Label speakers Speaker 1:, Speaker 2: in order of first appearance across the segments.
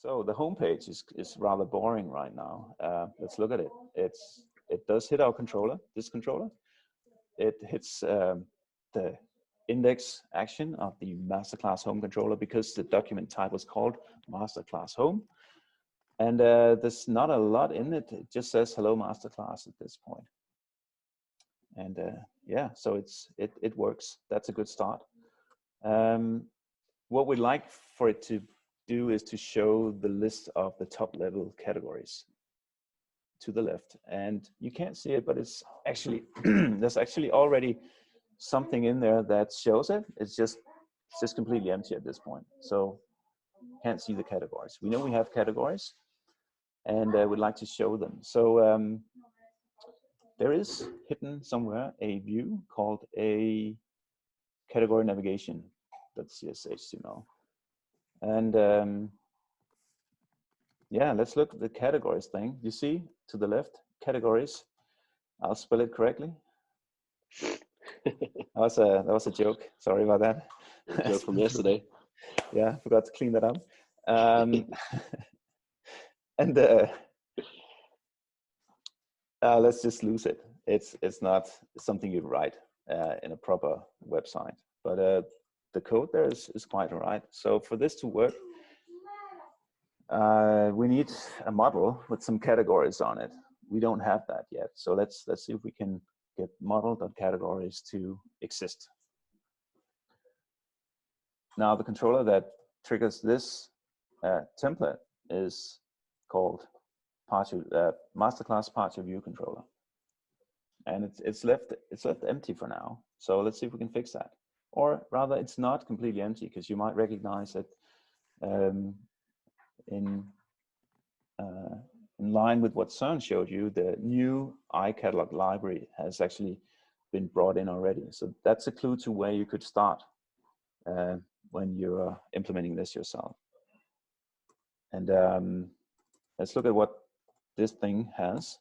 Speaker 1: So the homepage is rather boring right now. Let's look at it. It does hit our controller, this controller. It hits the index action of the masterclass home controller because the document type was called masterclass home. And there's not a lot in it. It just says hello masterclass at this point. And yeah, so it works. That's a good start. What we'd like for it to do is to show the list of the top level categories to the left. And you can't see it, but it's actually, there's actually already something in there that shows it. It's just completely empty at this point. So can't see the categories. We know we have categories and we'd like to show them. So there is hidden somewhere a view called a category navigation.cshtml. And yeah, let's look at the categories thing. You see to the left, categories. I'll spell it correctly. That was a joke. Sorry about that.
Speaker 2: A joke from yesterday.
Speaker 1: Yeah, I forgot to clean that up. And let's just lose it. It's not something you write in a proper website, but the code there is quite all right. So for this to work, we need a model with some categories on it. We don't have that yet. So let's see if we can get model.categories to exist. Now the controller that triggers this template is called masterclass parts view controller. And it's left empty for now. So let's see if we can fix that. Or rather, it's not completely empty because you might recognize that in line with what Søren showed you, the new iCatalog library has actually been brought in already. So that's a clue to where you could start when you're implementing this yourself. And let's look at what this thing has.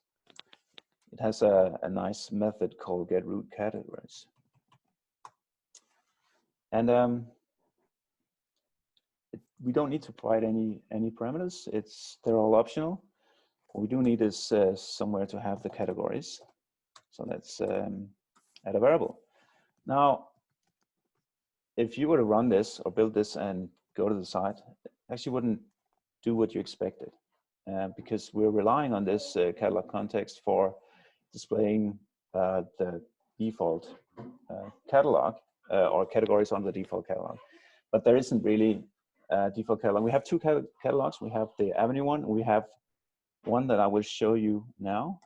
Speaker 1: It has a nice method called getRootCategories. And we don't need to provide any parameters. They're all optional. What we do need is somewhere to have the categories. So let's add a variable. Now, if you were to run this or build this and go to the site, it actually wouldn't do what you expected because we're relying on this catalog context for displaying the default catalog or categories on the default catalog. But there isn't really a default catalog. We have two catalogs. We have the Avenue one. We have one that I will show you now.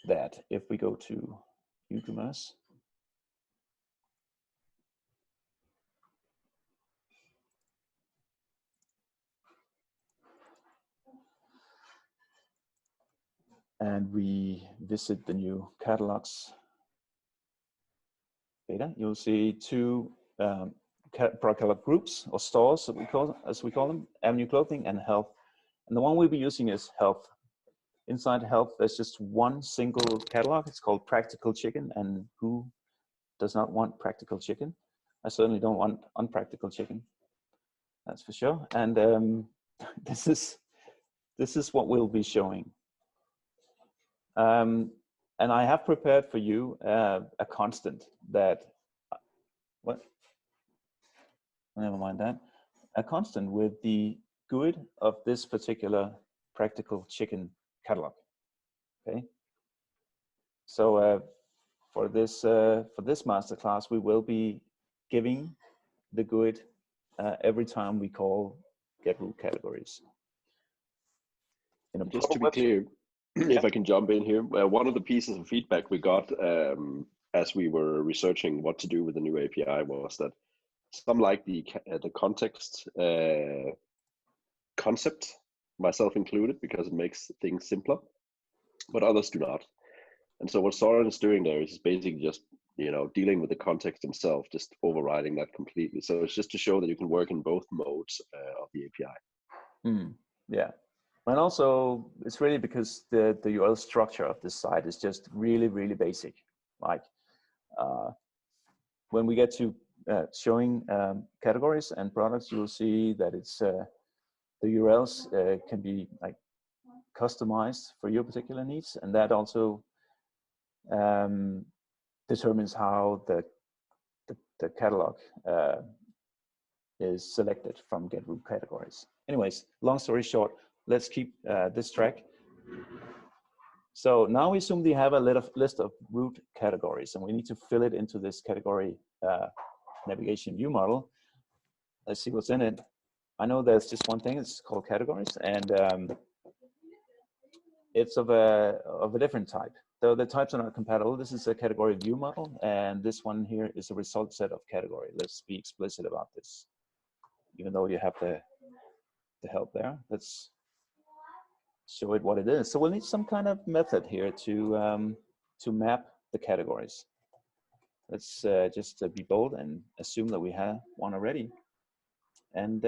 Speaker 1: That if we go to Ucommerce, and we visit the new catalogs beta, you'll see two product catalog groups or stores as we call them, Avenue Clothing and Health. And the one we'll be using is Health. Inside Health, there's just one single catalog. It's called Practical Chicken, and who does not want practical chicken? I certainly don't want unpractical chicken. That's for sure. And this is what we'll be showing. And I have prepared for you a constant that, what? Never mind that. A constant with the GUID of this particular Practical Chicken catalog. Okay. So for this masterclass, we will be giving the GUID every time we call getRootCategories.
Speaker 2: Just to be clear, if I can jump in here, one of the pieces of feedback we got as we were researching what to do with the new API was that some like the context concept, myself included, because it makes things simpler, but others do not. And so what Søren is doing there is basically just, dealing with the context himself, just overriding that completely. So it's just to show that you can work in both modes of the API.
Speaker 1: Yeah. And also, it's really because the URL structure of this site is just really, really basic. Like when we get to showing categories and products, you'll see that it's the URLs can be like customized for your particular needs, and that also determines how the catalog is selected from get root categories. Anyways, long story short, let's keep this track. So now we assume we have a list of root categories, and we need to fill it into this category navigation view model. Let's see what's in it. I know there's just one thing, it's called categories, and it's of a different type. Though the types are not compatible, this is a category view model, and this one here is a result set of category. Let's be explicit about this. Even though you have the help there, let's show it what it is. So we'll need some kind of method here to map the categories. Let's just be bold and assume that we have one already. And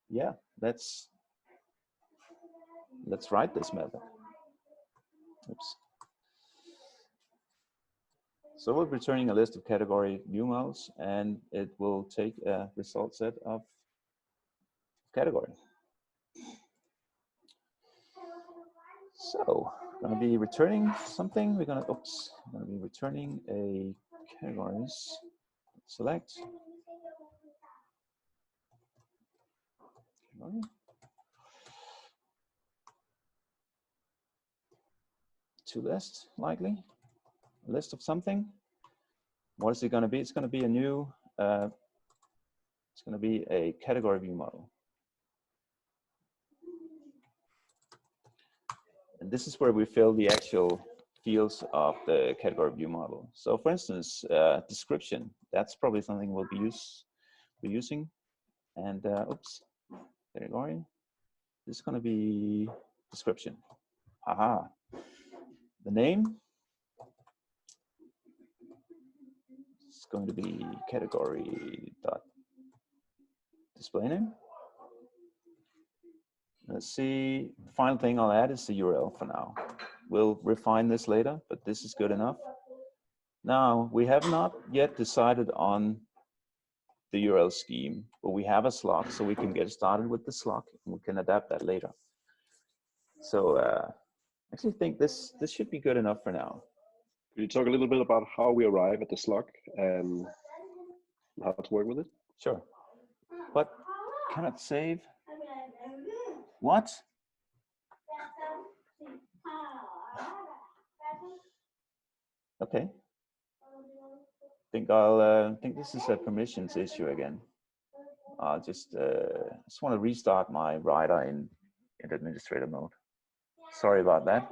Speaker 1: yeah, let's write this method. Oops. So we're returning a list of category view models, and it will take a result set of category. So we're going to be returning something. We're going to be returning a categories. Select. To list, likely. A list of something. What is it going to be? It's going to be a new, it's going to be a category view model. And this is where we fill the actual fields of the category view model. So for instance, description, that's probably something we'll be using. And oops, category, this is going to be description. Aha. The name is going to be category dot display name. Let's see, the final thing I'll add is the URL for now. We'll refine this later, but this is good enough. Now, we have not yet decided on the URL scheme, but we have a slot, so we can get started with the slot, and we can adapt that later. So I actually think this should be good enough for now.
Speaker 2: Could you talk a little bit about how we arrive at the slug and how to work with it?
Speaker 1: Sure. But cannot save. What? Okay. Think this is a permissions issue again. I'll just want to restart my writer in administrator mode. Sorry about that.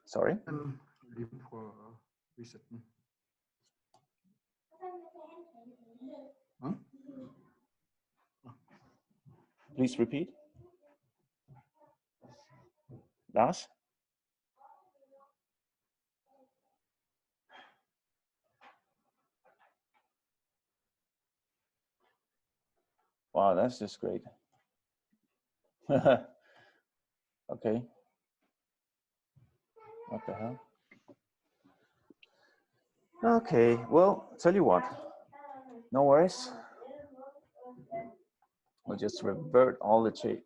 Speaker 1: Sorry. Please repeat. Lars? Wow, that's just great. Okay. What the hell? Okay, well, tell you what. No worries. We'll just revert all the change.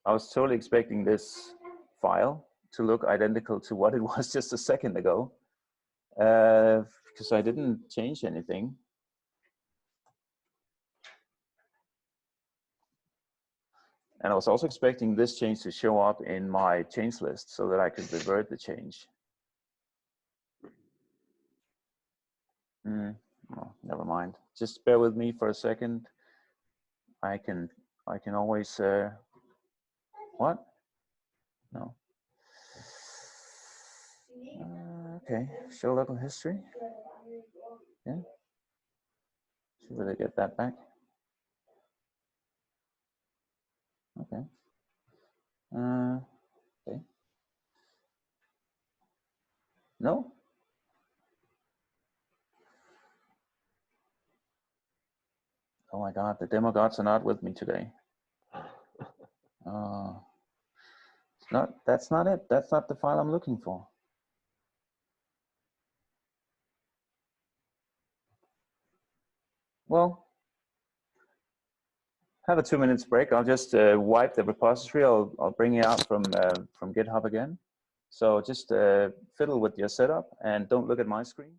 Speaker 1: I was totally expecting this file to look identical to what it was just a second ago, because I didn't change anything. And I was also expecting this change to show up in my change list so that I could revert the change. Oh, never mind. Just bear with me for a second. I can always what? No. Okay, show local history. Yeah. Should really get that back. Okay. Okay. No. Oh my God, the demo gods are not with me today. That's not it. That's not the file I'm looking for. Well, have a 2 minutes break. I'll just wipe the repository. I'll bring it out from GitHub again. So just fiddle with your setup and don't look at my screen.